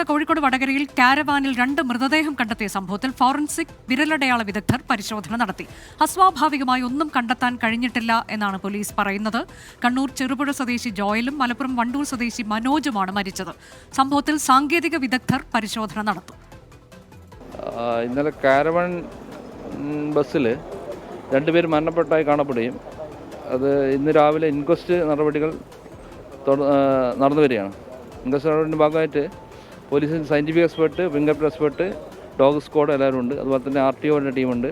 കോഴിക്കോട് വടകരയിൽ കാരവാനിൽ 2 മൃതദേഹം കണ്ടെത്തിയ സംഭവത്തിൽ ഫോറൻസിക് വിരലടയാള വിദഗ്ധർ പരിശോധന നടത്തി. അസ്വാഭാവികമായി ഒന്നും കണ്ടെത്താൻ കഴിഞ്ഞിട്ടില്ല എന്നാണ് പോലീസ് പറയുന്നത്. കണ്ണൂർ ചെറുപുഴ സ്വദേശി ജോയലും മലപ്പുറം വണ്ടൂർ സ്വദേശി മനോജുമാണ് മരിച്ചത്. സംഭവത്തിൽ സാങ്കേതിക വിദഗ്ധർ പരിശോധന നടത്തും. ഇന്നലെ കാരവാൻ ബസ്സിൽ 2 പേർ മരണപ്പെട്ടായി കാണപ്പെടുകയും അത് ഇന്ന് രാവിലെ ഇൻക്വസ്റ്റ് നടപടികൾ നടന്നു വരികയാണ്. ഇൻക്വസ്റ്റ് നടപടിൻ്റെ ഭാഗമായിട്ട് പോലീസിന് scientific expert, finger print expert, dog squad എല്ലാവരും ഉണ്ട്. അതുപോലെ തന്നെ RTOൻ്റെ ടീമുണ്ട്.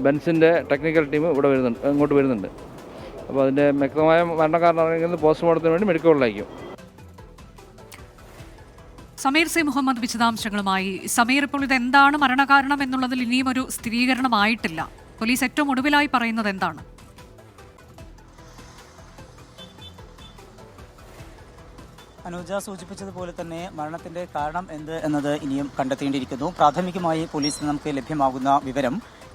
ബെൻസിൻ്റെ ടെക്നിക്കൽ ടീം ഇങ്ങോട്ട് വരുന്നുണ്ട്. അപ്പോൾ അതിൻ്റെ വ്യക്തമായ മരണകാരണം അറിയുന്നത് പോസ്റ്റ്മോർട്ടത്തിന് വേണ്ടി മെഡിക്കൽ കോളേജിലേക്കും. സമീർ സി മുഹമ്മദ് വിശദാംശങ്ങളുമായി. സമീർ, ഇപ്പോൾ ഇത് എന്താണ് മരണകാരണം എന്നുള്ളതിൽ ഇനിയും ഒരു സ്ഥിരീകരണമായിട്ടില്ല. പോലീസ് ഏറ്റവും ഒടുവിലായി പറയുന്നത് എന്താണ്? അനുജ സൂചിപ്പിച്ചതുപോലെ തന്നെ മരണത്തിന്റെ കാരണം എന്ത് എന്നത് ഇനിയും കണ്ടെത്തേണ്ടിയിരിക്കുന്നു. പ്രാഥമികമായി പോലീസിന് നമുക്ക് ലഭ്യമാകുന്ന വിവരം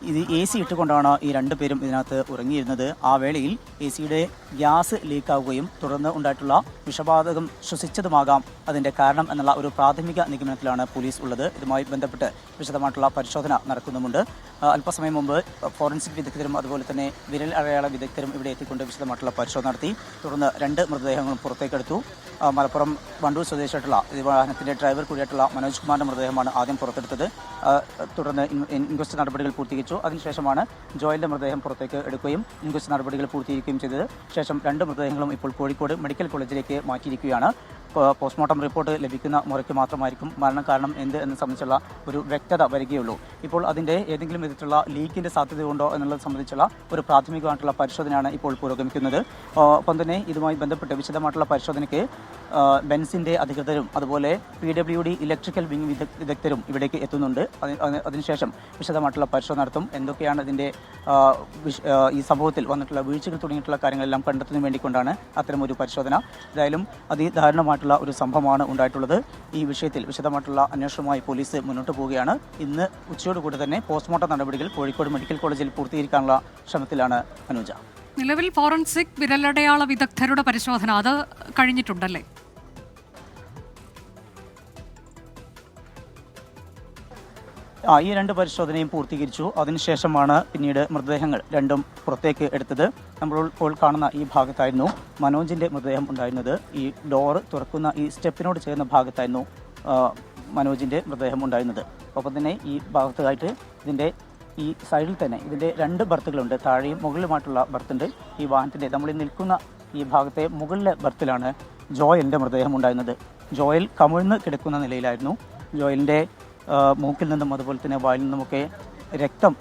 ഇത് AC ഇട്ടുകൊണ്ടാണ് ഈ 2 പേരും ഇതിനകത്ത് ഉറങ്ങിയിരുന്നത്. ആ വേളയിൽ AC-യുടെ ഗ്യാസ് ലീക്കാവുകയും തുടർന്ന് ഉണ്ടായിട്ടുള്ള വിഷവാതകം ശ്വസിച്ചതുമാകാം അതിന്റെ കാരണം എന്നുള്ള ഒരു പ്രാഥമിക നിഗമനത്തിലാണ് പോലീസ് ഉള്ളത്. ഇതുമായി ബന്ധപ്പെട്ട് വിശദമായിട്ടുള്ള പരിശോധന നടക്കുന്നുമുണ്ട്. അല്പസമയം മുമ്പ് ഫോറൻസിക് വിദഗ്ധരും അതുപോലെ തന്നെ വിരൽ അടയാള വിദഗ്ധരും ഇവിടെ എത്തിക്കൊണ്ട് വിശദമായിട്ടുള്ള പരിശോധന നടത്തി. തുടർന്ന് 2 മൃതദേഹങ്ങളും പുറത്തേക്കെടുത്തു. മലപ്പുറം വണ്ടൂർ സ്വദേശിയായിട്ടുള്ള വാഹനത്തിന്റെ ഡ്രൈവർ കൂടിയായിട്ടുള്ള മനോജ് കുമാറിന്റെ മൃതദേഹമാണ് ആദ്യം പുറത്തെടുത്തത്. തുടർന്ന് ഇൻക്വസ്റ്റ് നടപടികൾ പൂർത്തീകരിച്ചു. അതിനുശേഷമാണ് ജോയലിന്റെ മൃതദേഹം പുറത്തേക്ക് എടുക്കുകയും ഇൻക്വസ്റ്റ് നടപടികൾ പൂർത്തീകരിക്കുകയും ചെയ്തത്. ശേഷം 2 മൃതദേഹങ്ങളും ഇപ്പോൾ കോഴിക്കോട് മെഡിക്കൽ കോളേജിലേക്ക് മാറ്റിയിരിക്കുകയാണ്. പോസ്റ്റ്മോർട്ടം റിപ്പോർട്ട് ലഭിക്കുന്ന മുറയ്ക്ക് മാത്രമായിരിക്കും മരണകാരണം എന്ത് എന്ന് സംബന്ധിച്ചുള്ള ഒരു വ്യക്തത വരികയുള്ളൂ. ഇപ്പോൾ അതിൻ്റെ ഏതെങ്കിലും വിധത്തിലുള്ള ലീക്കിൻ്റെ സാധ്യതയുണ്ടോ എന്നുള്ളത് സംബന്ധിച്ചുള്ള ഒരു പ്രാഥമികമായിട്ടുള്ള പരിശോധനയാണ് ഇപ്പോൾ പുരോഗമിക്കുന്നത്. ഒപ്പം തന്നെ ഇതുമായി ബന്ധപ്പെട്ട് വിശദമായിട്ടുള്ള പരിശോധനയ്ക്ക് ബെൻസിൻ്റെ അധികൃതരും അതുപോലെ PWD ഇലക്ട്രിക്കൽ വിങ് വിദഗ്ധരും ഇവിടേക്ക് എത്തുന്നുണ്ട്. അതിനുശേഷം വിശദമായിട്ടുള്ള പരിശോധന നടത്തും. എന്തൊക്കെയാണ് ഇതിൻ്റെ ഈ സംഭവത്തിൽ വന്നിട്ടുള്ള വീഴ്ചകൾ തുടങ്ങിയിട്ടുള്ള കാര്യങ്ങളെല്ലാം കണ്ടെത്തുന്നതിന് വേണ്ടിക്കൊണ്ടാണ് അത്തരമൊരു പരിശോധന. ഏതായാലും അതിദാരുണമായിട്ടുള്ള ഒരു സംഭവമാണ് ഉണ്ടായിട്ടുള്ളത്. ഈ വിഷയത്തിൽ വിശദമായിട്ടുള്ള അന്വേഷണവുമായി പോലീസ് മുന്നോട്ട് പോവുകയാണ്. ഇന്ന് ഉച്ചയോടുകൂടി തന്നെ പോസ്റ്റ്മോർട്ടം നടപടികൾ കോഴിക്കോട് മെഡിക്കൽ കോളേജിൽ പൂർത്തീകരിക്കാനുള്ള ശ്രമത്തിലാണ് അനുജ. നിലവിൽ ഫോറൻസിക് വിരലടയാള വിദഗ്ധരുടെ പരിശോധന അത് കഴിഞ്ഞിട്ടുണ്ടല്ലേ? ഈ 2 പരിശോധനയും പൂർത്തീകരിച്ചു. അതിനുശേഷമാണ് പിന്നീട് മൃതദേഹങ്ങൾ 2ഉം പുറത്തേക്ക് എടുത്തത്. നമ്മൾ ഇപ്പോൾ കാണുന്ന ഈ ഭാഗത്തായിരുന്നു മനോജിൻ്റെ മൃതദേഹം ഉണ്ടായിരുന്നത്. ഈ ഡോറ് തുറക്കുന്ന ഈ സ്റ്റെപ്പിനോട് ചേർന്ന ഭാഗത്തായിരുന്നു മനോജിൻ്റെ മൃതദേഹം ഉണ്ടായിരുന്നത്. ഒപ്പം തന്നെ ഈ ഭാഗത്തായിട്ട് ഇതിൻ്റെ ഈ സൈഡിൽ തന്നെ ഇതിൻ്റെ 2 ബർത്തുകളുണ്ട്. താഴെയും മുകളിലുമായിട്ടുള്ള ബർത്തുണ്ട്. ഈ വാഹനത്തിൻ്റെ നമ്മൾ നിൽക്കുന്ന ഈ ഭാഗത്തെ മുകളിലെ ബർത്തിലാണ് ജോയലിൻ്റെ മൃതദേഹം ഉണ്ടായിരുന്നത്. ജോയൽ കമിഴ്ന്ന് കിടക്കുന്ന നിലയിലായിരുന്നു. ജോയലിൻ്റെ മൂക്കിൽ നിന്നും അതുപോലെ തന്നെ വായിൽ നിന്നുമൊക്കെ രക്തം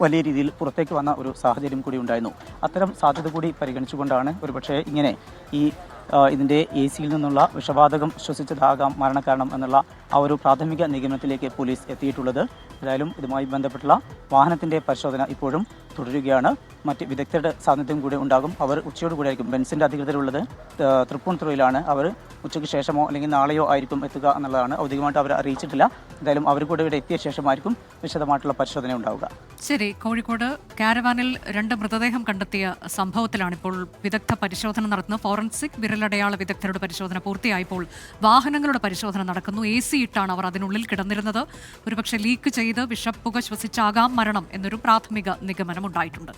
വലിയ രീതിയിൽ പുറത്തേക്ക് വന്ന ഒരു സാഹചര്യം കൂടി ഉണ്ടായിരുന്നു. അത്തരം സാധ്യത കൂടി പരിഗണിച്ചുകൊണ്ടാണ് ഒരുപക്ഷെ ഇങ്ങനെ ഇതിൻ്റെ AC-യിൽ നിന്നുള്ള വിഷവാതകം ശ്വസിച്ചതാകാം മരണകാരണം എന്നുള്ള ആ ഒരു പ്രാഥമിക നിഗമനത്തിലേക്ക് പോലീസ് എത്തിയിട്ടുള്ളത്. ഏതായാലും ഇതുമായി ബന്ധപ്പെട്ടുള്ള വാഹനത്തിൻ്റെ പരിശോധന ഇപ്പോഴും തുടരുകയാണ്. മറ്റ് വിദഗ്ധരുടെ സാന്നിധ്യം കൂടി ഉണ്ടാകും. അവർ ഉച്ചയോടുകൂടി ആയിരിക്കും. ബെൻസിൻ്റെ അധികൃതരുള്ളത് തൃപ്പൂണിത്തുറയിലാണ്. അവർ ഉച്ചയ്ക്ക് ശേഷമോ അല്ലെങ്കിൽ നാളെയോ ആയിരിക്കും എത്തുക എന്നുള്ളതാണ്. ഔദ്യോഗികമായിട്ട് അവർ അറിയിച്ചിട്ടില്ല. എന്തായാലും അവർ കൂടെ ഇവിടെ എത്തിയ ശേഷമായിരിക്കും വിശദമായിട്ടുള്ള പരിശോധന ഉണ്ടാവുക. ശരി, കോഴിക്കോട് കാരവാനിൽ 2 മൃതദേഹം കണ്ടെത്തിയ സംഭവത്തിലാണ് ഇപ്പോൾ വിദഗ്ധ പരിശോധന നടത്തുന്നത്. ഫോറൻസിക് വിരലടയാള വിദഗ്ധരുടെ പരിശോധന പൂർത്തിയായപ്പോൾ വാഹനങ്ങളുടെ പരിശോധന നടക്കുന്നു. AC ഇട്ടാണ് അവർ അതിനുള്ളിൽ കിടന്നിരുന്നത്. ഒരുപക്ഷെ ലീക്ക് ചെയ്ത് വിഷപ്പുക ശ്വസിച്ചാകാം മരണം എന്നൊരു പ്രാഥമിക നിഗമനം ഉണ്ടായിട്ടുണ്ട്.